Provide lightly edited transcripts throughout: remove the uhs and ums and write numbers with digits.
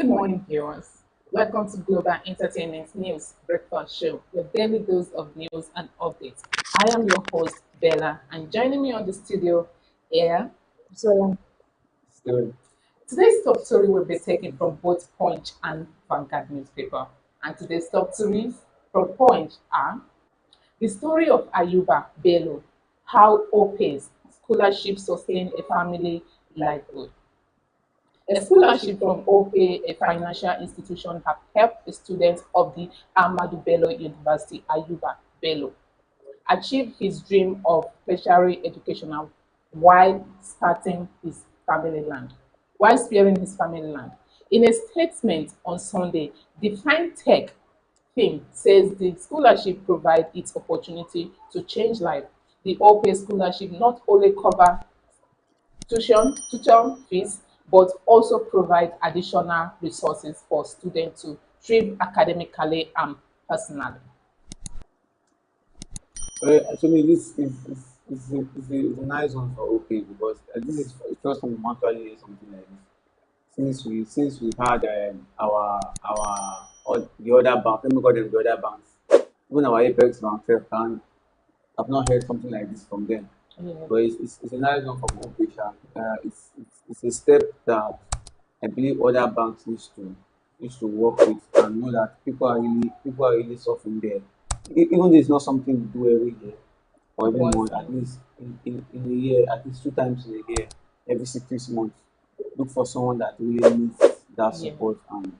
morning, viewers. Welcome to Global Entertainment News Breakfast Show, your daily dose of news and updates. I am your host, Bella, and joining me on the studio here, So Still, today's top story will be taken from both Punch and Vanguard newspaper. And today's top stories from Punch are the story of Ayuba Bello, how OPE's scholarship sustained a family livelihood. A scholarship from OPE, a financial institution, have helped the students of the Ahmadu Bello University, Ayuba Bello, achieve his dream of tertiary education while starting his family land, while sparing his family land. In a statement on Sunday, the FinTech team says the scholarship provides its opportunity to change life. The OPE scholarship not only cover tuition fees, but also provide additional resources for students to thrive academically and personally. actually, this is a nice one for OK because this is the first time I'm actually hear something like this. Since we've had the other bank, let me call them the other banks, even our Apex Bank, and I've not heard something like this from them. Yeah. But it's a nice one for cooperation. It's a step that I believe other banks needs to work with and know that people are really suffering there. Even though it's not something we do every year or every Once month, at least in a year, at least 2 times in a year, every 6 months, look for someone that really needs that yeah. support and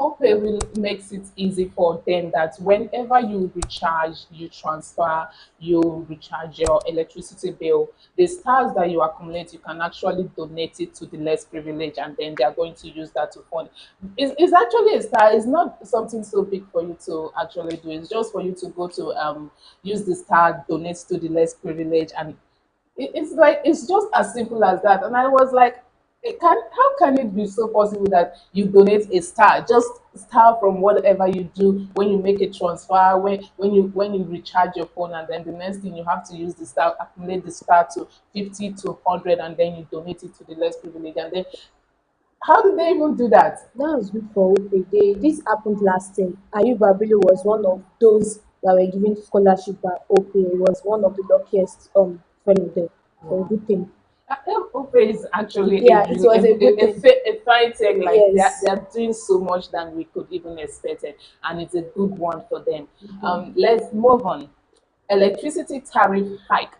Opay will makes it easy for them that whenever you recharge, you transfer, you recharge your electricity bill, the stars that you accumulate, you can actually donate it to the less privileged, and then they are going to use that to fund. It's actually a star. It's not something so big for you to actually do. It's just for you to go to use the star, donate to the less privileged, and it's like it's just as simple as that. And I was like, how can it be so possible that you donate a star, just star from whatever you do when you make a transfer, when you recharge your phone, and then the next thing you have to use the star, accumulate the star to 50 to 100, and then you donate it to the less privileged. And then how did they even do that? that was good for Upe. This happened last year. Ayuba Bello was one of those that were given scholarship by Upe. He was one of the luckiest fellow there. So good thing. Ope is actually Yeah, it was a good thing. a fine thing. Like Yes. they are doing so much than we could even expect it, and it's a good one for them. Let's move on. Electricity tariff hike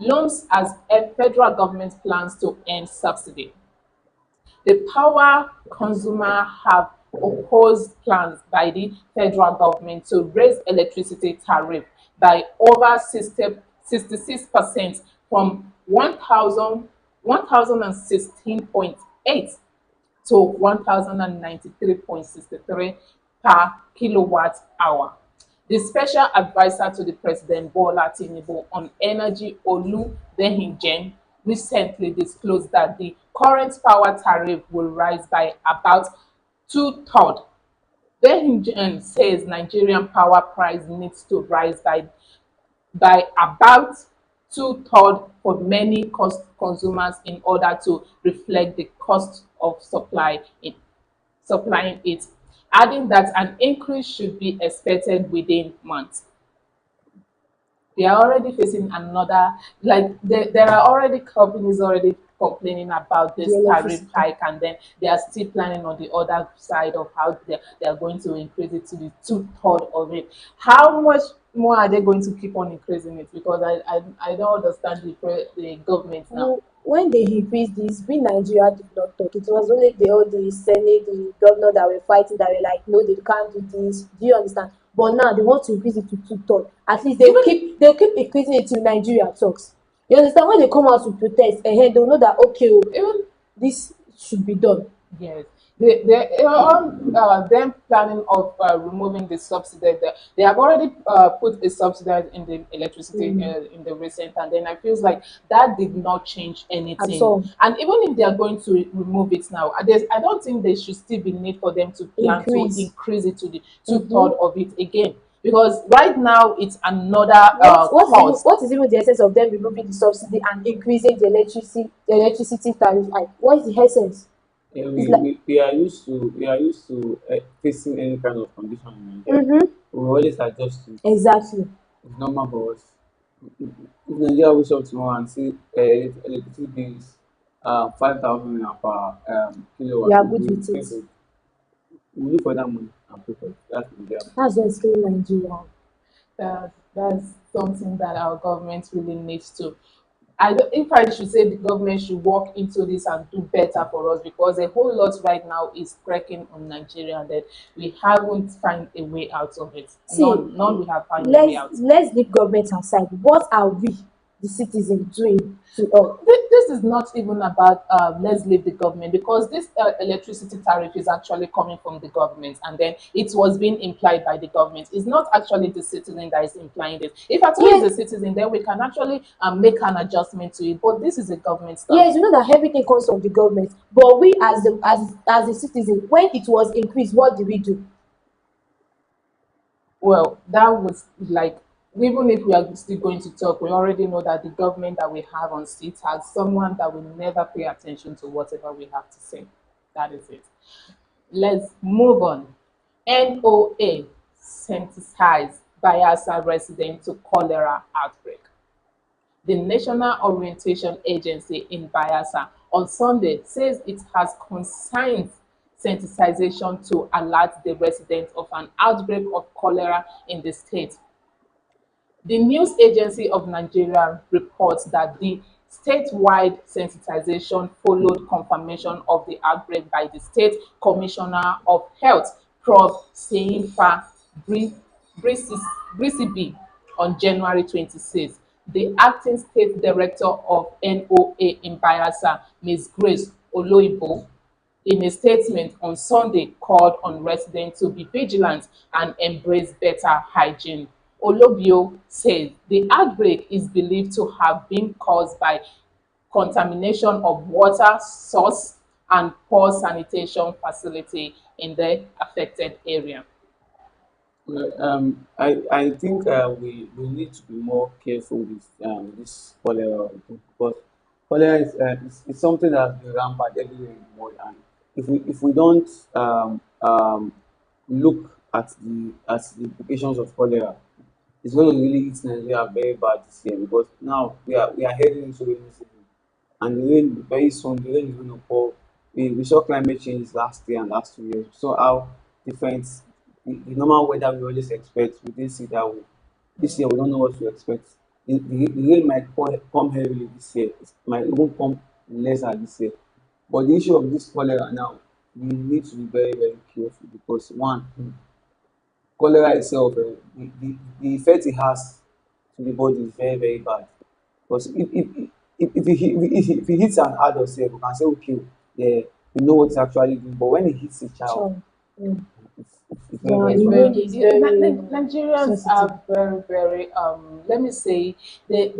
looms as a federal government plans to end subsidy. The power consumer have opposed plans by the federal government to raise electricity tariff by over 66% from 1,016.8 to 1,093.63 per kilowatt hour. The special advisor to the President Bola Tinubu on energy, Genewsng, recently disclosed that the current power tariff will rise by about two-thirds. Genewsng says Nigerian power price needs to rise by about two-thirds for many cost consumers in order to reflect the cost of supplying it, adding that an increase should be expected within months. They are already facing another, like there are already companies already complaining about this The tariff electricity. hike, and then they are still planning on the other side of how they are going to increase it to the two-third of it. How much more are they going to keep on increasing it? Because I don't understand the government now. When they increased this, we Nigeria did not talk. It was only all the Senate, the governor that were fighting that were like, no, they can't do this. Do you understand? But now they want to increase it to two-thirds. At least they'll keep increasing it till Nigeria talks. You understand? When they come out to protest, they'll know that okay, oh, Even this should be done. yes, they are on them planning of removing the subsidy. They have already put a subsidy in the electricity in the recent, and then I feels like that did not change At anything. all. And even if they are going to remove it now, I don't think there should still be need for them to plan to Increase. increase it to the two-third of it again. Because right now it's another cost. What is even the essence of them removing the subsidy and increasing the electricity tariff? Like, what is the essence? Yeah, It's like, we are used to facing any kind of condition in Nigeria. mm-hmm, We always adjust to it. exactly. It's normal for us. If Nigeria wakes up tomorrow and say electricity bills 5,000 naira per We kilowatt, are we good will with pay it. for it. We will look for that money and pay for it. That's Nigeria. That's just killing Nigeria. That's something that our government really needs to. I don't, if I should say the government should walk into this and do better for us, because a whole lot right now is cracking on Nigeria and that we haven't found a way out of it. See, None we have found a way let's out. let's leave government aside. What are we, the citizens, doing to This is not even about let's leave the government, because this electricity tariff is actually coming from the government, and then it was being implied by the government. It's not actually the citizen that is implying it. If at all it's yes, the citizen, then we can actually make an adjustment to it, but this is a government stuff. yes, you know that everything comes from the government, but we as the citizen, when it was increased, what did we do? Well, that was like, even if we are still going to talk, we already know that the government that we have on seat has someone that will never pay attention to whatever we have to say. That is it. Let's move on. NOA sensitized Bayelsa resident to cholera outbreak. The National Orientation Agency in Bayelsa on Sunday says it has consigned sensitization to alert the residents of an outbreak of cholera in the state. The News Agency of Nigeria reports that the statewide sensitization followed confirmation of the outbreak by the State Commissioner of Health, Prof. Seifa Brisibi, on January 26. The acting state director of NOA in Bayelsa, Ms. Grace Oloibo, in a statement on Sunday, called on residents to be vigilant and embrace better hygiene. Olobio said the outbreak is believed to have been caused by contamination of water source and poor sanitation facility in the affected area. Well, I think we need to be more careful with this cholera thing, because cholera is something that has been rampant everywhere in the world, and if we don't look at the implications of cholera, it's going to really hit Nigeria very bad this year, because now we are heading into rainy season, and the rain very soon the rain is going to pour. We saw climate change last year and last 2 years. We saw how different the normal weather we always expect. We didn't see that way. This year we don't know what to expect. The rain might come heavily this year. It might even come lesser this year. But the issue of this cholera now, we need to be very, very careful, because one, cholera itself, the effect it has to the body is very, very bad. Because if it hits an adult, say, we can say, okay, yeah, we know what it's actually doing. But when it hits a child, Sure. Mm. it's very, The very It's bad. very, immune is very Nigerians sensitive. are very, very, let me say, they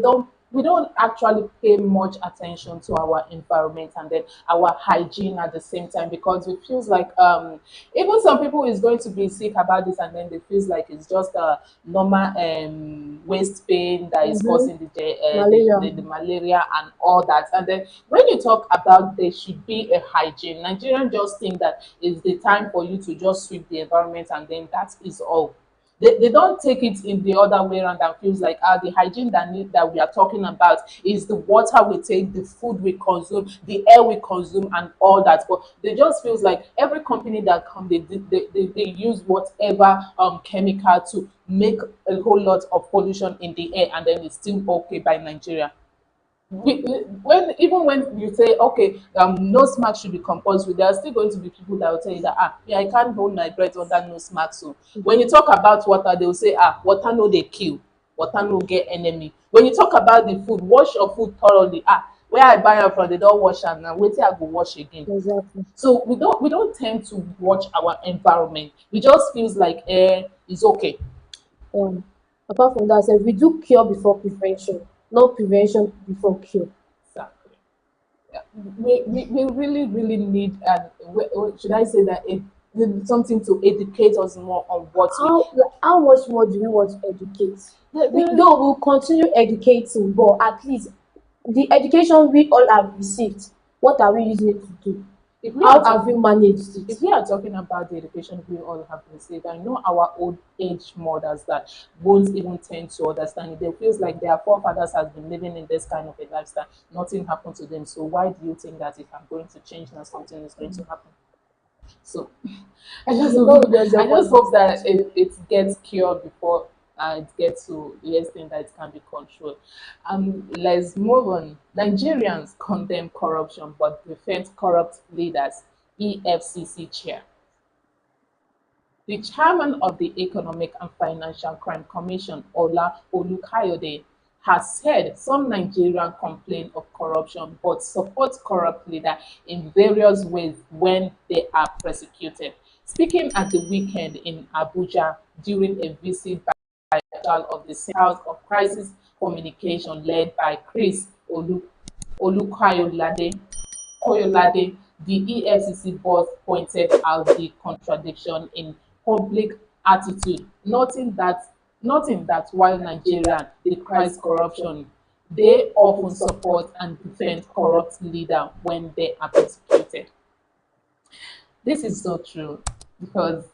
don't, we don't actually pay much attention to our environment and then our hygiene at the same time, because it feels like, even some people is going to be sick about this, and then they feels like it's just a normal waist pain that is Mm-hmm. causing Malaria. the malaria and all that. And then when you talk about there should be a hygiene, Nigerians just think that it's the time for you to just sweep the environment and then that is all. They don't take it in the other way around and feels like the hygiene that we are talking about is the water we take, the food we consume, the air we consume, and all that. But they just feels like every company that come, they use whatever chemical to make a whole lot of pollution in the air, and then it's still okay by Nigeria. When even when you say okay, nose mask should be compulsory, there are still going to be people that will tell you that yeah, I can't hold my breath under nose mask. So when you talk about water, they will say water no dey kill, water no get enemy. When you talk about the food, wash your food thoroughly. Where I buy am from, they don't wash am, now wetin I go wash again. Exactly. So we don't tend to watch our environment. We just feels like it's okay. Um, Apart from that, sef, we do cure before prevention, not prevention before cure. Exactly. Yeah, we really, really need, should I say that something to educate us more on what we. How much more do we want to educate? We There is, though we'll continue educating, but at least the education we all have received, What are we using it to do? If we How are have you managed if it? we are talking about the education we all have received, I know our old age mothers that won't even tend to understand it. They feels like their forefathers has been living in this kind of a lifestyle. Nothing happened to them. So why do you think that if I'm going to change now something is going to happen? So God will just I help us just with hope that that too. it gets cured before it gets to the extent that it can be controlled. Let's move on. Nigerians condemn corruption but defend corrupt leaders. EFCC chair. The chairman of the Economic and Financial Crime Commission, Ola Olukayode, has said some Nigerians complain of corruption but support corrupt leaders in various ways when they are prosecuted. Speaking at the weekend in Abuja during a visit by of the House of Crisis Communication led by Chris Olukayode, Koyolade, the EFCC boss pointed out the contradiction in public attitude, noting that while Nigeria decries corruption, they often support and defend corrupt leaders when they are persecuted. This is so true because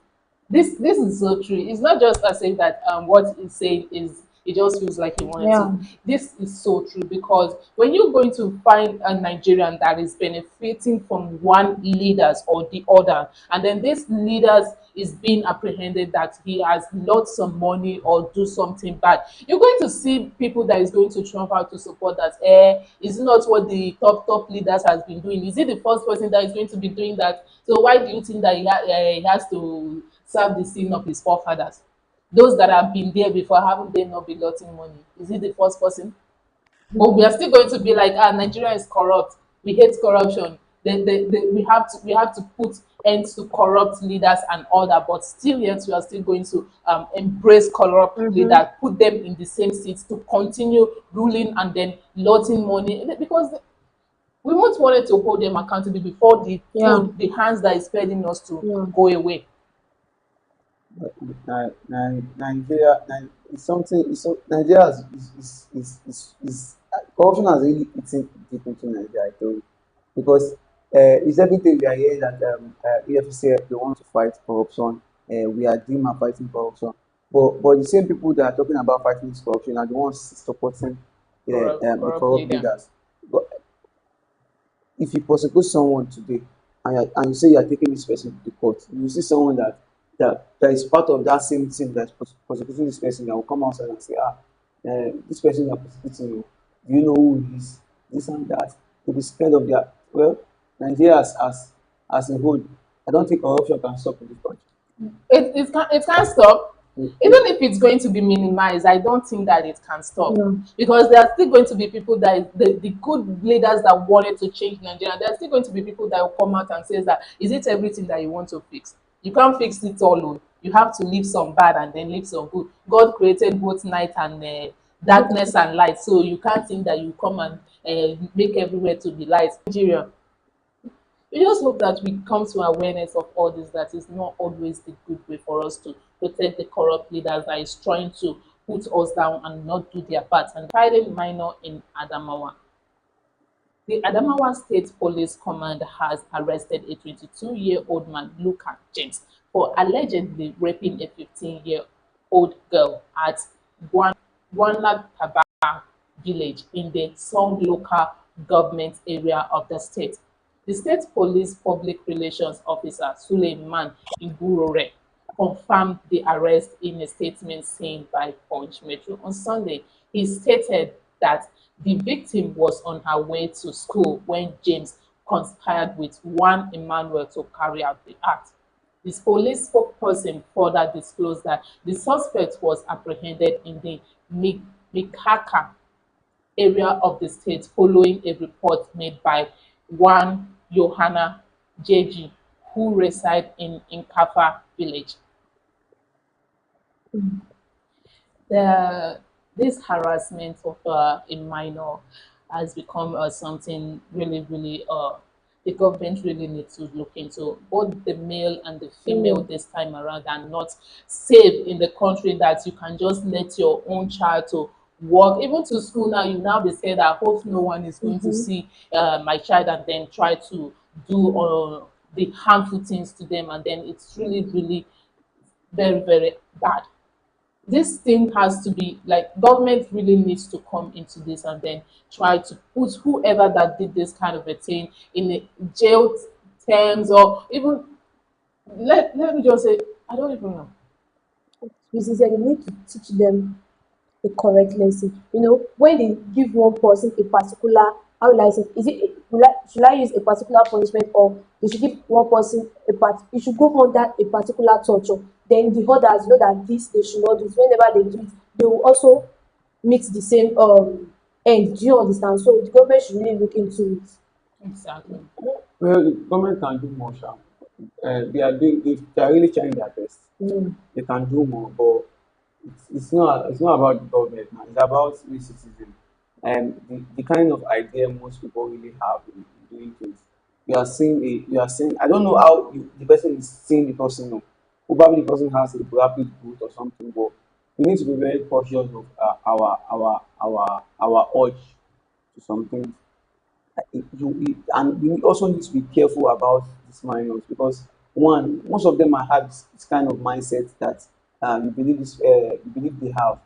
this is so true. It's not just as if that what he's saying is it just feels like he wanted Yeah. to. This is so true because when you're going to find a Nigerian that is benefiting from one leaders or the other, and then this leaders is being apprehended that he has lost some money or do something bad, you're going to see people that is going to trump out to support that. Is it not what the top leaders has been doing? Is it the first person that is going to be doing that? So why do you think that he has to serve the sin of his forefathers? Those that have been there before, haven't they not been lotting money? Is it the first person? But we are still going to be like, Nigeria is corrupt. We hate corruption. We have to put ends to corrupt leaders and all that. But still, yet we are still going to embrace corrupt Mm-hmm. leaders, put them in the same seats to continue ruling and then lotting money because we won't want it to hold them accountable before the Yeah. food, the hands that is feeding us to Yeah. go away. But Nigeria, it's something. It's so, Nigeria corruption has really eaten deep into Nigeria. I tell you, because it's everything we are hearing that EFCC they want to fight corruption. We are dream of fighting corruption, but the same people that are talking about fighting this corruption are the ones supporting the Corrupt corrupt leader. leaders. But if you prosecute someone today and you say you are taking this person to the court, you see someone that is part of that same thing that's prosecuting this person that will come outside and say, this person you are prosecuting you, do you know who he is? This and that. To be scared of that. Well, Nigeria as a whole, I don't think corruption can stop in this country. It can't stop. Mm, Even if it's going to be minimized, I don't think that it can stop. Yeah. Because there are still going to be people that the good leaders that wanted to change Nigeria, there are still going to be people that will come out and say that is it everything that you want to fix? You can't fix it all alone. You have to leave some bad and then leave some good. God created both night and darkness and light. So you can't think that you come and make everywhere to be light. Nigeria, we just hope that we come to awareness of all this, that is not always the good way for us to protect the corrupt leaders that is trying to put us down and not do their part. And fighting minor in Adamawa. The Adamawa State Police Command has arrested a 22-year-old man, Luca James, for allegedly raping a 15-year-old girl at Gwanlataba village in the Song local government area of the state. The state police public relations officer, Suleiman Igurore, confirmed the arrest in a statement seen by Punch Metro on Sunday. He stated that the victim was on her way to school when James conspired with one Emmanuel to carry out the act. The police spokesperson further disclosed that the suspect was apprehended in the Mikaka area of the state following a report made by one Johanna Jeji, who reside in Inkafa village. The this harassment of a minor has become something really the government really needs to look into. Both the male and the female Mm. this time around are not safe in the country, that you can just let your own child to work, even to school now, you now be scared that hope no one is going to Mm-hmm. see my child and then try to do the harmful things to them, and then it's really, really very, very bad. This thing has to be like government really needs to come into this and then try to put whoever that did this kind of a thing in a jail terms, or even let me just say, I don't even know. Which is that you need to teach them the correct lesson. You know, when they give one person a particular, how will I say, is it, should I use a particular punishment, or they should give one person a part, it should go under a particular torture. Then the others know that this they should not do it. Whenever they do it, they will also meet the same end. Do you understand? So the government should really look into it. Exactly. Well, the government can do more, sha. They are really trying their best. Mm. They can do more, but it's not about the government now. It's about we citizens. And the kind of idea most people really have in doing things. You are seeing. I don't know how the person is seeing the person. No. Probably the person has a rapid growth or something, but we need to be very cautious of our urge to something. And we also need to be careful about these minors, because one, most of them might have this kind of mindset that you believe they have.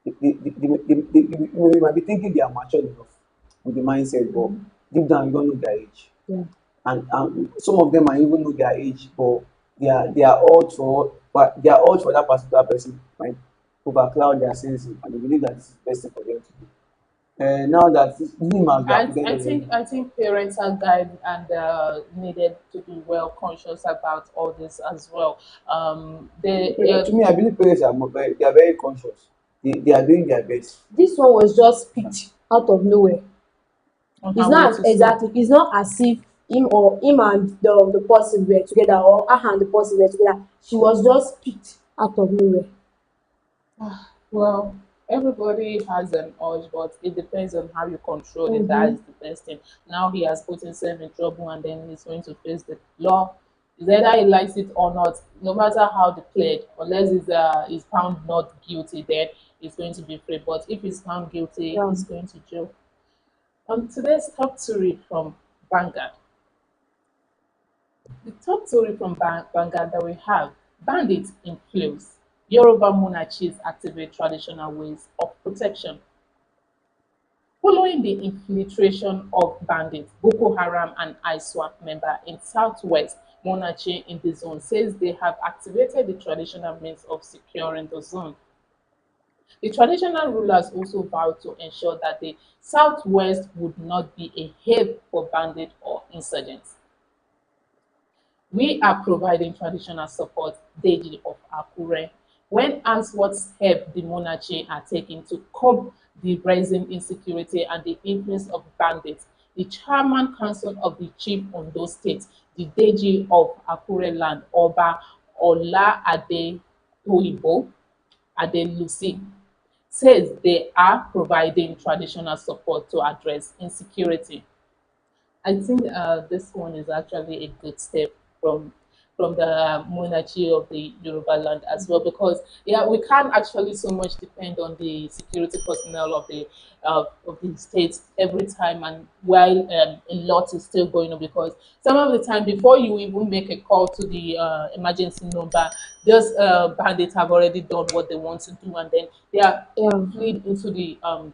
You might be thinking they are mature enough with the mindset, but deep down you don't know their age. Yeah. And some of them might even know their age, but they are all for that particular person might overcloud their senses, and they believe that this is the best thing for them to do. Now that him has been I apprehended think already. I think parents are guide and needed to be well conscious about all this as well. They To me, I believe parents are they are very conscious. They are doing their best. This one was just picked out of nowhere. on It's her way not to school. exactly, it's not as if him and the person were together, or her and the person were together. She was just picked out of nowhere. Well, everybody has an urge, but it depends on how you control it. That Mm-hmm. is the best thing. Now he has put himself in trouble, and then he's going to face the law. Is either he likes it or not. No matter how declared, unless he's found not guilty, then he's going to be free. But if he's found guilty, Yeah. he's going to jail. On today's top story from Vanguard, the top story from Vanguard that we have: bandits influence. Yoruba monarchies activate traditional ways of protection. Following the infiltration of bandits, Boko Haram and ISWAP member in southwest monarchy in the zone says they have activated the traditional means of securing the zone. The traditional rulers also vowed to ensure that the southwest would not be a haven for bandits or insurgents. We are providing traditional support, Deji of Akure. When asked what steps the monarchy are taking to curb the rising insecurity and the influence of bandits, the chairman council of the chief Ondo state, the Deji of Akure land, Oba Ola Ade Toibo Adelusi, says they are providing traditional support to address insecurity. I think this one is actually a good step from the monarchy of the Yoruba land as well, because yeah, we can't actually so much depend on the security personnel of the states every time, and while a lot is still going on, because some of the time before you even make a call to the emergency number, those bandits have already done what they want to do, and then they are Yeah. fleed into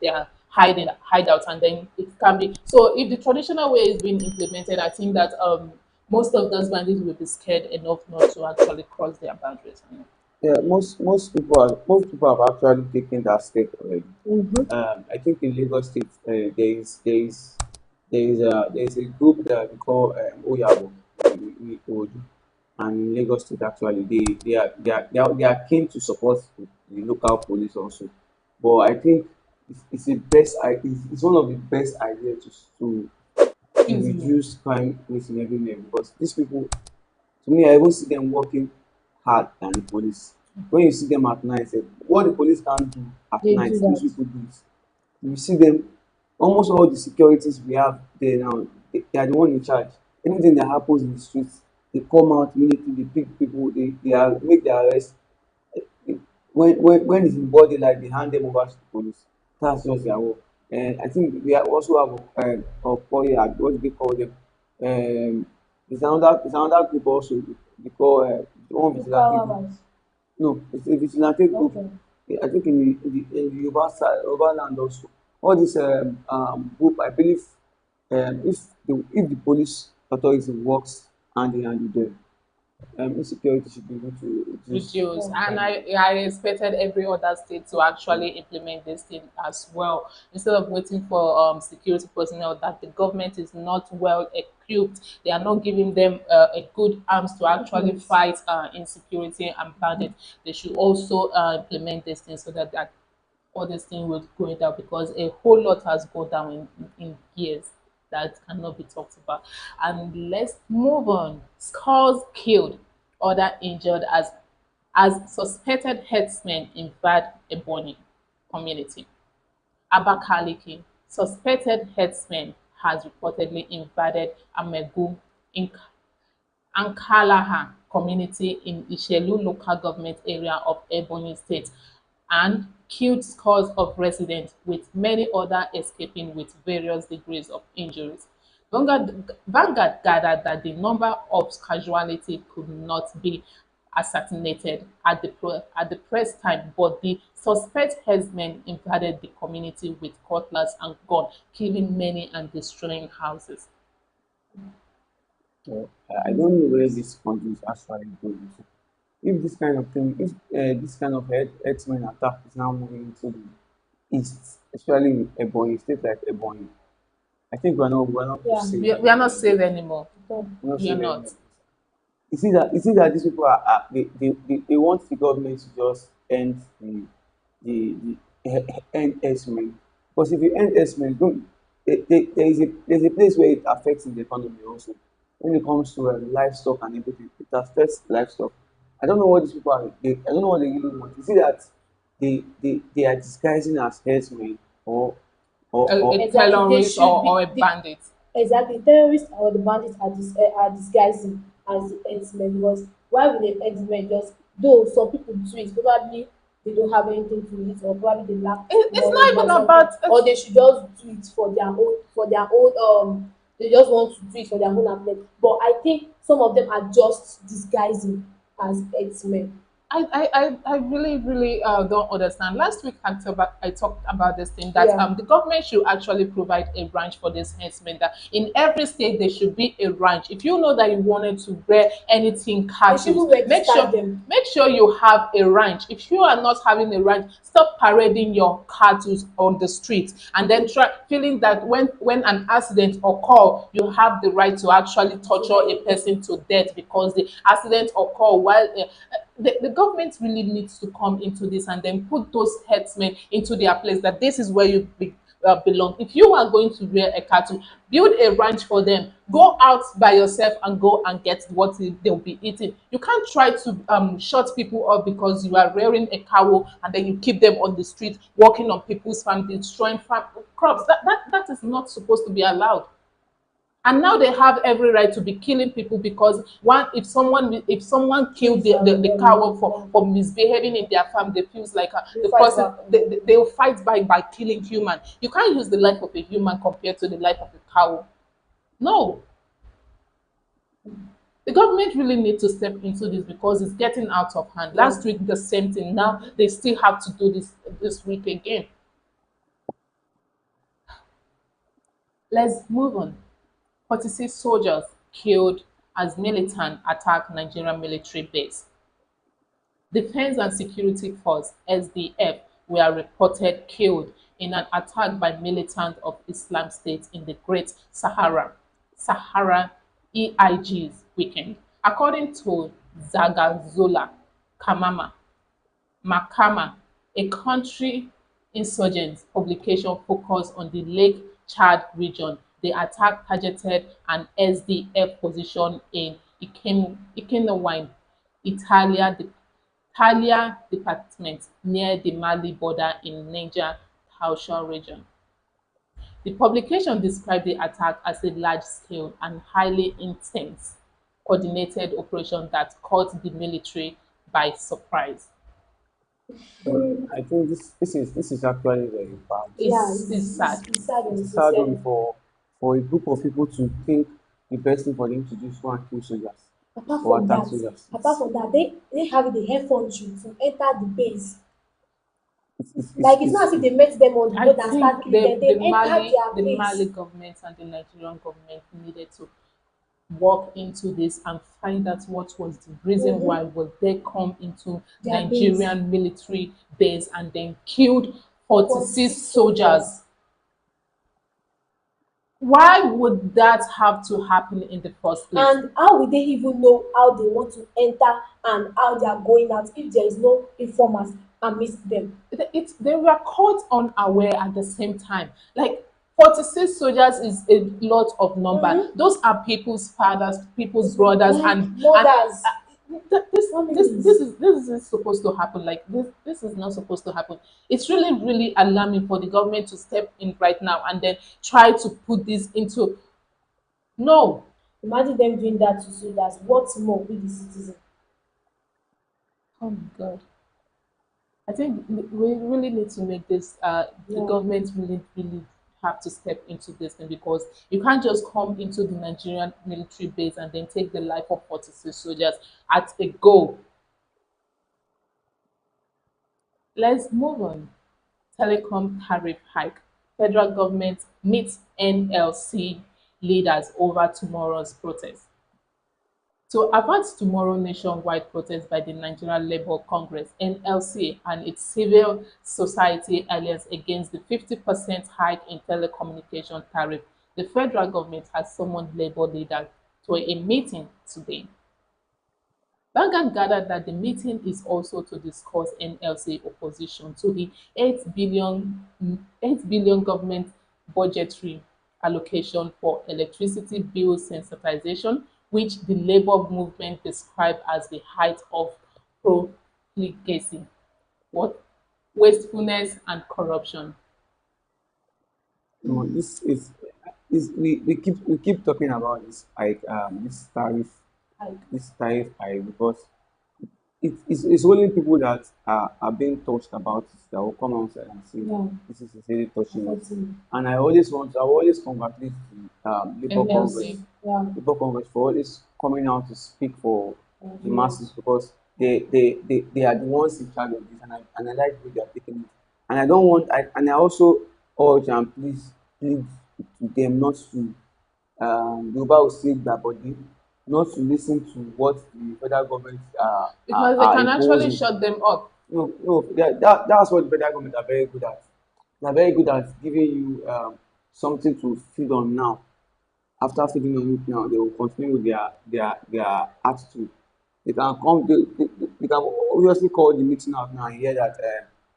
their hideout, and then it can be so. If the traditional way is being implemented, I think that most of those bandits will be scared enough not to actually cross their boundaries. Yeah, most people have actually taken that step already. Mm-hmm. I think in Lagos State, there is a group that we call Oyabo, Odu, and in Lagos State actually they are keen to support the local police also. But I think it's one of the best ideas to Easily. reduce crime rate in everywhere, because these people, to me, I even see them working hard than the police. When you see them at night, what the police can't do at They night, do these that. people do it. You see them, almost all the securities we have there now, they are the one in charge. Anything that happens in the streets, they come out immediately, they pick people, make their arrest. When it's in body, like they hand them over to the police. That's just their work. And I think we also have a what do they call them? There's another group also. They call one vigilante group. Superpowers. No, it's a vigilante group. Okay. I think in the Yoruba side, Yoruba land also. All this group, I believe, if the police authority works hand in hand with them, insecurity should be able to reduce. Reduce. And Okay. I expected every other state to actually implement this thing as well. Instead of waiting for security personnel that the government is not well equipped, they are not giving them a good arms to actually Yes. fight insecurity and bandit. They should also implement this thing so that all this thing will go down because a whole lot has gone down in years that cannot be talked about. And let's move on. Scores killed, other injured as suspected herdsmen invade Ebonyi community. Abakaliki, suspected herdsmen has reportedly invaded Amegu in Ankalaha community in Ishelu local government area of Ebonyi State and killed scores of residents, with many others escaping with various degrees of injuries. Vanguard gathered that the number of casualties could not be ascertained at the press time, but the suspect herdsmen invaded the community with cutlass and gun, killing many and destroying houses. So I don't know where this country is actually going to. If this kind of thing, if this kind of herdsmen attack is now moving into the east, especially in Ebonyi, state like Ebonyi, I think we're not Yeah. safe. We are not safe anymore. Okay. We're not We are safe not. anymore. You see that these people they want the government to just end the end herdsmen. Because if you end herdsmen, don't there's a place where it affects the economy also. When it comes to livestock and everything, it affects livestock. I don't know what these people are. I don't know what they really want. You see that they are disguising as herdsmen or A Exactly. They terrorist should or be a bandit. exactly terrorists or the bandits are disguising as the herdsmen because why would the herdsmen just though some people do it probably they don't have anything to eat or probably they lack It's money not or even something about or they should just do it for their own they just want to do it for their own happiness but I think some of them are just disguising as herdsmen. I really, really don't understand. Last week, I talked about this thing that Yeah, the government should actually provide a ranch for this herdsmen. That in every state there should be a ranch. If you know that you wanted to rear anything they should cattle, even register them. make sure you have a ranch. If you are not having a ranch, stop parading your cattle on the street and then try feeling that when an accident occur, you have the right to actually torture a person to death because the accident occur while the government really needs to come into this and then put those herdsmen into their place that this is where belong. If you are going to rear a cattle, build a ranch for them. Go out by yourself and go and get what they'll be eating. You can't try to shut people up because you are rearing a cow and then you keep them on the street, walking on people's farm, destroying crops. That is not supposed to be allowed. And now they have every right to be killing people because one if someone killed the cow for misbehaving in their farm, they feels like They the fight person back. they'll fight by killing human. You can't use the life of a human compared to the life of a cow. No, the government really need to step into this because it's getting out of hand. Yeah. Last week the same thing. Now they still have to do this week again. Let's move on. 46 soldiers killed as militant attack Nigerian military base. Defense and Security Force (SDF) were reported killed in an attack by militants of Islam State in the Great Sahara EIG's weekend, according to Zagazola Kamama Makama, a country insurgent publication focused on the Lake Chad region. The attack targeted an SDF position in Ikenawine, Italia, Italia department near the Mali border in Niger Tausha region. The publication described the attack as a large-scale and highly intense, coordinated operation that caught the military by surprise. So I think this is actually very bad. Yeah, It's sad. it's sad It's and a sad sincerely. one for a group of people to think the best thing for them to do is go and kill soldiers or attack soldiers. Apart from that, they have the infantry to enter the base. It's, it's, it's, Like it's not it's, as if it's, they met them on the I road and think start killing them. They enter their The Mali base. government and the Nigerian government needed to walk into this and find out what was the reason Mm-hmm. why would they come into Their base. Nigerian military base and then killed 46 46 soldiers. soldiers. Why would that have to happen in the first place? And how will they even know how they want to enter and how they are going out if there is no informers amidst them? They were caught unaware at the same time. Like 46 soldiers is a lot of number. Mm-hmm. Those are people's fathers, people's brothers, Like and mothers, families. this isn't supposed to happen. Like this is not supposed to happen. It's really alarming for the government to step in right now and then try to put this into no. Imagine them doing that to soldiers. What more with the citizen? Oh my god. I think we really need to make this. The Yeah. government really have to step into this thing because you can't just come into the Nigerian military base and then take the life of 46 soldiers at a go. Let's move on. Telecom tariff hike. Federal government meets NLC leaders over tomorrow's protest. To avert tomorrow nationwide protest by the Nigerian Labour Congress (NLC) and its civil society alliance against the 50% hike in telecommunication tariff, the federal government has summoned Labour leaders to a meeting today. Vanguard gathered that the meeting is also to discuss NLC opposition to the 8 billion government budgetary allocation for electricity bill sensitization, which the Labour movement described as the height of profligacy, what wastefulness and corruption. no, this we keep talking about this like Like, this tariff hike because it's only people that are being touched about it that will come outside and say Yeah, this is really touching us. unfortunately. And I always congratulate the NLC. Yeah. Labour Congress for always coming out to speak for the Mhm. masses because they are the ones in charge of this and I like the way they are taking it. And I don't want I also urge and plead to them not to Yoruba will say that body not to listen to what the federal government Because they are can actually imposing. shut them up. No, that's what the federal government are very good at. They are very good at giving you something to feed on now. After feeding on it now, they will continue with their attitude. They can obviously call the meeting out now and hear that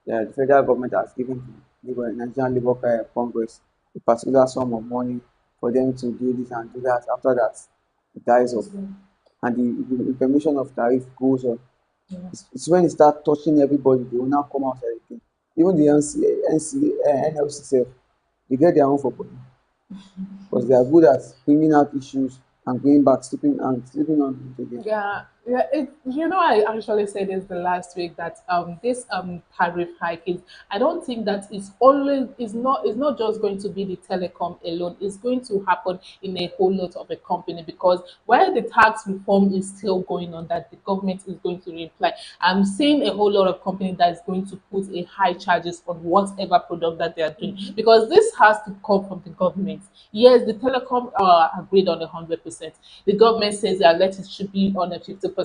the federal government has given the Nigerian Labour Congress a particular sum of money for them to do this and do that. After that, it dies off, and the implementation of tariff goes on. It's when it start touching everybody, they will now come out again. Even the NLC sef, they get their own for body because they are good at bringing out issues and going back, sleeping on it again. Yeah. I actually said this the last week that this tariff hike is. I don't think that it's always is not just going to be the telecom alone. It's going to happen in a whole lot of a company because while the tax reform is still going on, that the government is going to reply. I'm seeing a whole lot of company that is going to put a high charges on whatever product that they are doing because this has to come from the government. Yes, the telecom agreed on 100%. The government says that let it should be on a 50%.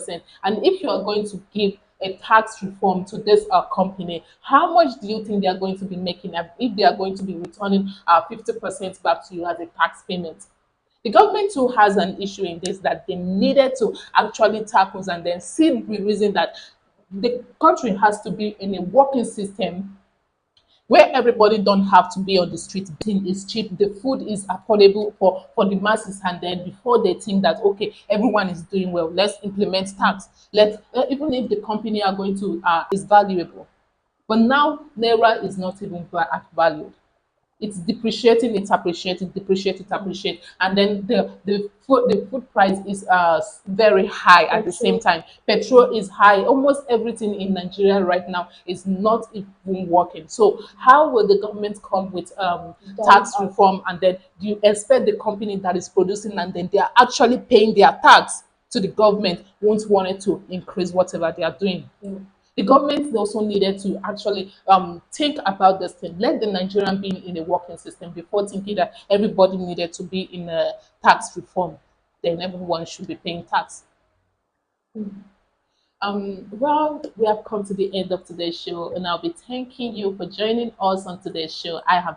And if you are going to give a tax reform to this company, how much do you think they are going to be making if they are going to be returning 50% back to you as a tax payment? The government too has an issue in this that they needed to actually tackle and then see the reason that the country has to be in a working system where everybody don't have to be on the street. Everything is cheap, the food is affordable for the masses, and then before they think that okay, everyone is doing well, let's implement tax. Let even if the company are going to is valuable, but now naira is not even valued. it's depreciating, it's appreciating, depreciate, it appreciate, and then the food price is very high at the same Petrol. time. Petrol is high. Almost everything in Nigeria right now is not even working. So how will the government come with Down tax out. reform, and then do you expect the company that is producing and then they are actually paying their tax to the government won't want it to increase whatever they are doing? The government also needed to actually think about this thing. Let the Nigerian be in a working system before thinking that everybody needed to be in a tax reform. Then everyone should be paying tax. Well, we have come to the end of today's show, and I'll be thanking you for joining us on today's show. I have